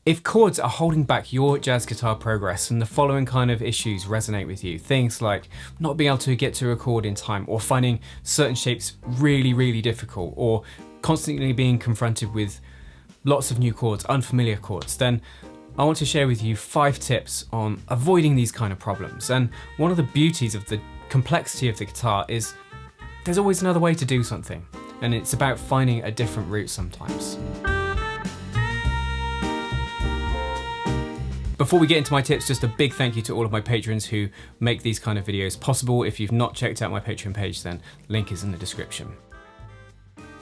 If chords are holding back your jazz guitar progress and the following kind of issues resonate with you, things like not being able to get to a chord in time, or finding certain shapes really difficult, or constantly being confronted with lots of new chords, unfamiliar chords, then I want to share with you 5 tips on avoiding these kind of problems. And one of the beauties of the complexity of the guitar is there's always another way to do something, and it's about finding a different route sometimes. Before we get into my tips, just a big thank you to all of my patrons who make these kind of videos possible. If you've not checked out my Patreon page, then link is in the description.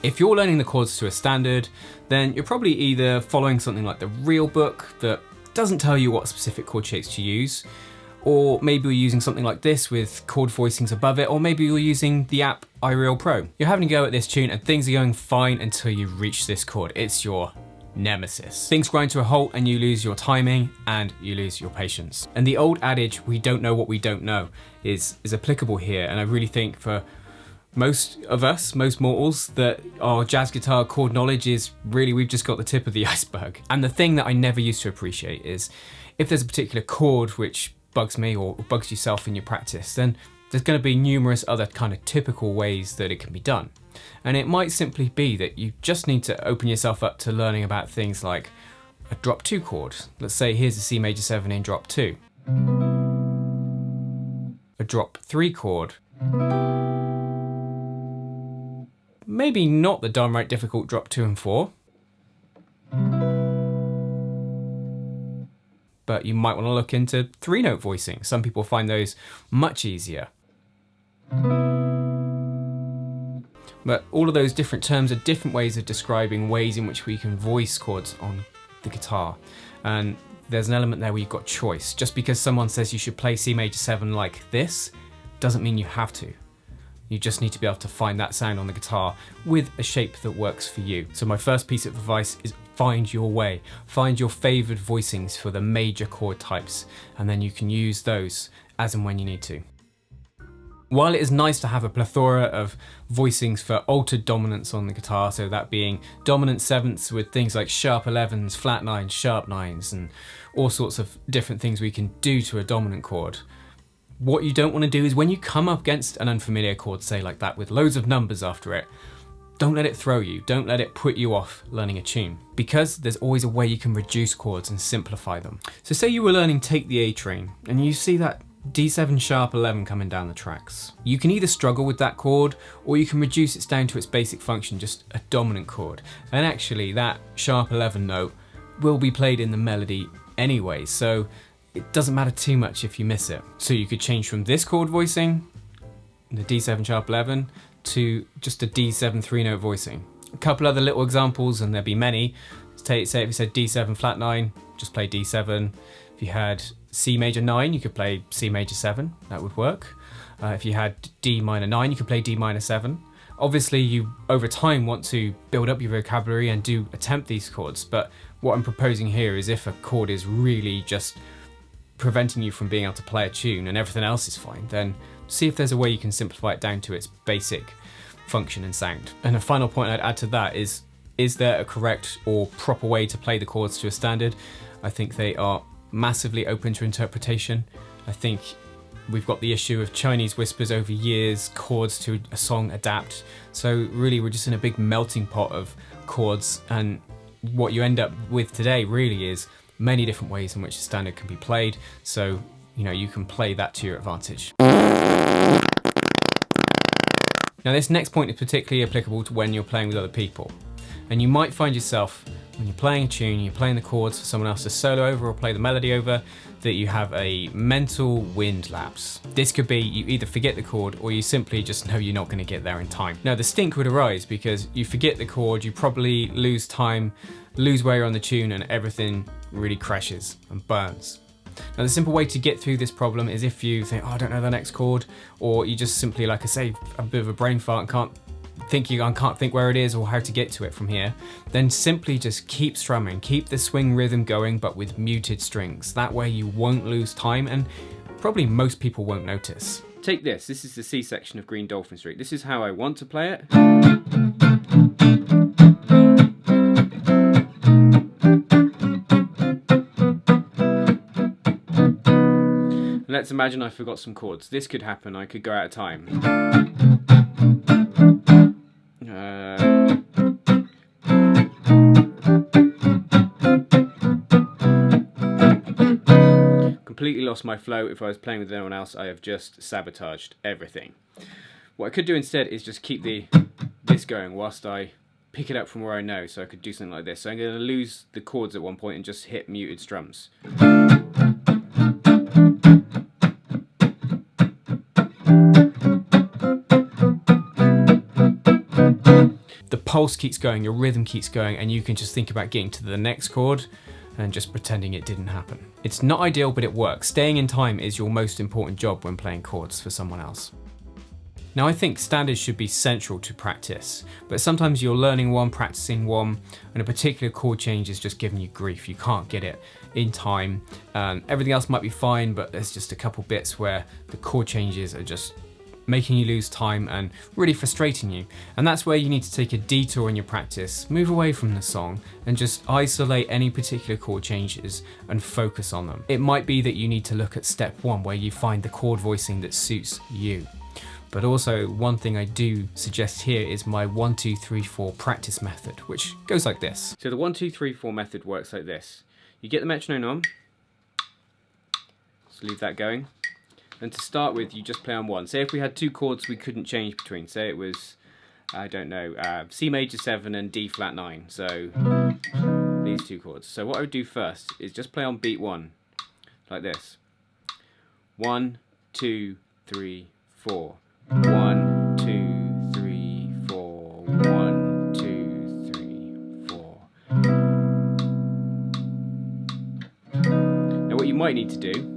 If you're learning the chords to a standard, then you're probably either following something like the real book that doesn't tell you what specific chord shapes to use, or maybe you're using something like this with chord voicings above it, or maybe you're using the app iReal Pro. You're having a go at this tune and things are going fine until you reach this chord. It's your nemesis. Things grind to a halt and you lose your timing and you lose your patience. And the old adage, we don't know what we don't know, is applicable here. And I really think for most of us, most mortals, that our jazz guitar chord knowledge is really, we've just got the tip of the iceberg. And the thing that I never used to appreciate is if there's a particular chord which bugs me or bugs yourself in your practice, then there's going to be numerous other kind of typical ways that it can be done. And it might simply be that you just need to open yourself up to learning about things like a drop 2 chord. Let's say here's a C major 7 in drop 2. A drop 3 chord. Maybe not the downright difficult drop 2 and 4. But you might want to look into 3-note voicing. Some people find those much easier. But all of those different terms are different ways of describing ways in which we can voice chords on the guitar. And there's an element there where you've got choice. Just because someone says you should play C major 7 like this, doesn't mean you have to. You just need to be able to find that sound on the guitar with a shape that works for you. So my first piece of advice is find your way. Find your favored voicings for the major chord types, and then you can use those as and when you need to. While it is nice to have a plethora of voicings for altered dominance on the guitar, so that being dominant 7ths with things like sharp 11s, flat 9s, sharp 9s, and all sorts of different things we can do to a dominant chord, what you don't want to do is when you come up against an unfamiliar chord, say like that, with loads of numbers after it, don't let it throw you, don't let it put you off learning a tune, because there's always a way you can reduce chords and simplify them. So say you were learning Take the A Train, and you see that D7 sharp 11 coming down the tracks. You can either struggle with that chord, or you can reduce it down to its basic function, just a dominant chord. And actually that sharp 11 note will be played in the melody anyway, so it doesn't matter too much if you miss it. So you could change from this chord voicing, the D7 sharp 11, to just a D7 3-note voicing. A couple other little examples, and there'd be many. Say if you said D7 flat 9, just play D7. If you had C major 9, you could play C major 7, that would work. If you had D minor 9, you could play D minor 7. Obviously you over time want to build up your vocabulary and do attempt these chords, but what I'm proposing here is if a chord is really just preventing you from being able to play a tune and everything else is fine, then see if there's a way you can simplify it down to its basic function and sound. And a final point I'd add to that is there a correct or proper way to play the chords to a standard? I think they are massively open to interpretation. I think we've got the issue of Chinese whispers over years, chords to a song adapt. So really we're just in a big melting pot of chords, and what you end up with today really is many different ways in which a standard can be played. So, you know, you can play that to your advantage. Now this next point is particularly applicable to when you're playing with other people. And you might find yourself, when you're playing a tune, you're playing the chords for someone else to solo over or play the melody over, that you have a mental wind lapse. This could be you either forget the chord or you simply just know you're not going to get there in time. Now the stink would arise because you forget the chord, you probably lose time, lose where you're on the tune, and everything really crashes and burns. Now the simple way to get through this problem is if you think, oh, I don't know the next chord, or you just simply, like I say, a bit of a brain fart and can't think where it is or how to get to it from here, then simply just keep strumming, keep the swing rhythm going but with muted strings. That way you won't lose time and probably most people won't notice. Take this is the C section of Green Dolphin Street. This is how I want to play it. And let's imagine I forgot some chords. This could happen, I could go out of time. Completely lost my flow. If I was playing with anyone else, I have just sabotaged everything. What I could do instead is just keep this going whilst I pick it up from where I know, so I could do something like this. So I'm going to lose the chords at one point and just hit muted strums. The pulse keeps going, your rhythm keeps going, and you can just think about getting to the next chord and just pretending it didn't happen. It's not ideal, but it works. Staying in time is your most important job when playing chords for someone else. Now, I think standards should be central to practice, but sometimes you're learning one, practicing one, and a particular chord change is just giving you grief. You can't get it in time. Everything else might be fine, but there's just a couple bits where the chord changes are just making you lose time and really frustrating you. And that's where you need to take a detour in your practice, move away from the song and just isolate any particular chord changes and focus on them. It might be that you need to look at step one, where you find the chord voicing that suits you. But also, one thing I do suggest here is my 1, 2, 3, 4 practice method, which goes like this. So the 1, 2, 3, 4 method works like this. You get the metronome on, just leave that going. And to start with, you just play on one. Say if we had two chords we couldn't change between. Say it was, I don't know, C major 7 and D flat 9. So these two chords. So what I would do first is just play on beat 1, like this. 1, 2, 3, 4. 1, 2, 3, 4. 1, 2, 3, 4. Now what you might need to do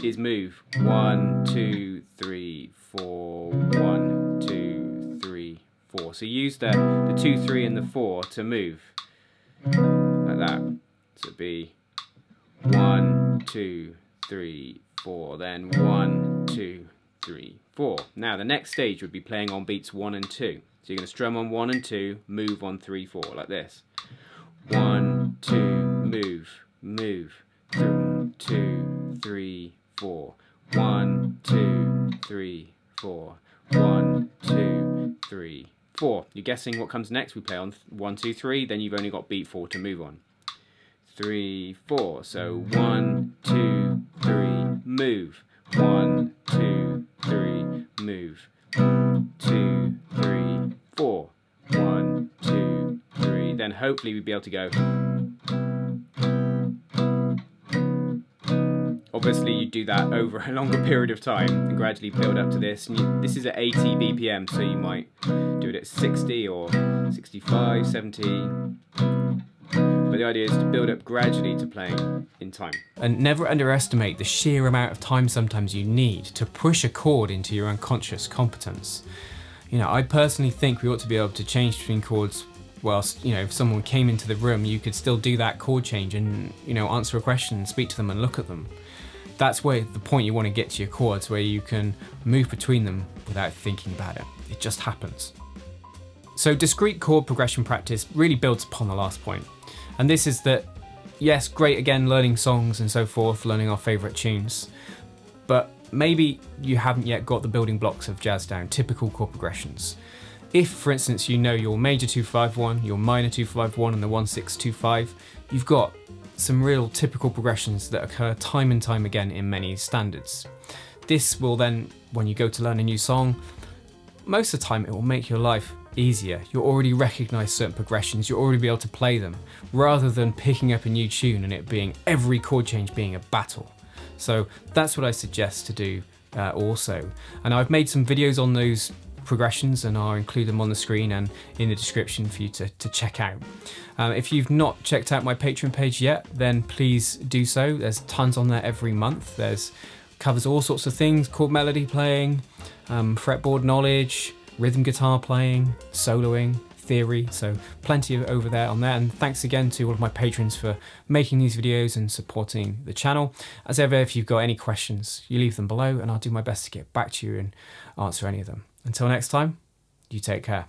is move 1, 2, 3, 4, 1, 2, 3, 4. So use the 2, 3 and the 4 to move like that. So it'd be 1, 2, 3, 4, then 1, 2, 3, 4. Now the next stage would be playing on beats 1 and 2. So you're going to strum on 1 and 2, move on 3, 4, like this. 1, 2, move, move, 2, 3, 4. 1, 2, 3, 4. 1, 2, 3, 4. You're guessing what comes next? We play on 1, 2, 3, then you've only got beat 4 to move on. 3, 4. So 1, 2, 3, move. 1, 2, 3, move. 2, 3, 4. 1, 2, 3. Then hopefully we'll be able to go. Obviously you do that over a longer period of time and gradually build up to this. And this is at 80 BPM, so you might do it at 60 or 65, 70. But the idea is to build up gradually to playing in time. And never underestimate the sheer amount of time sometimes you need to push a chord into your unconscious competence. You know, I personally think we ought to be able to change between chords whilst, you know, if someone came into the room, you could still do that chord change and, you know, answer a question and speak to them and look at them. That's where the point you want to get to your chords, where you can move between them without thinking about it. It just happens. So discrete chord progression practice really builds upon the last point. And this is that, yes, great again, learning songs and so forth, learning our favourite tunes, but maybe you haven't yet got the building blocks of jazz down, typical chord progressions. If, for instance, you know your major 2-5-1, your minor 2-5-1 and the 1-6-2-5, you've got some real typical progressions that occur time and time again in many standards. This will then, when you go to learn a new song, most of the time it will make your life easier. You'll already recognise certain progressions, you'll already be able to play them, rather than picking up a new tune and it being every chord change being a battle. So that's what I suggest to do also. And I've made some videos on those progressions and I'll include them on the screen and in the description for you to check out. If you've not checked out my Patreon page yet, then please do so. There's tons on there every month. Covers all sorts of things: chord melody playing, fretboard knowledge, rhythm guitar playing, soloing, theory, so plenty over there on there. And thanks again to all of my patrons for making these videos and supporting the channel. As ever, if you've got any questions, you leave them below and I'll do my best to get back to you and answer any of them. Until next time, you take care.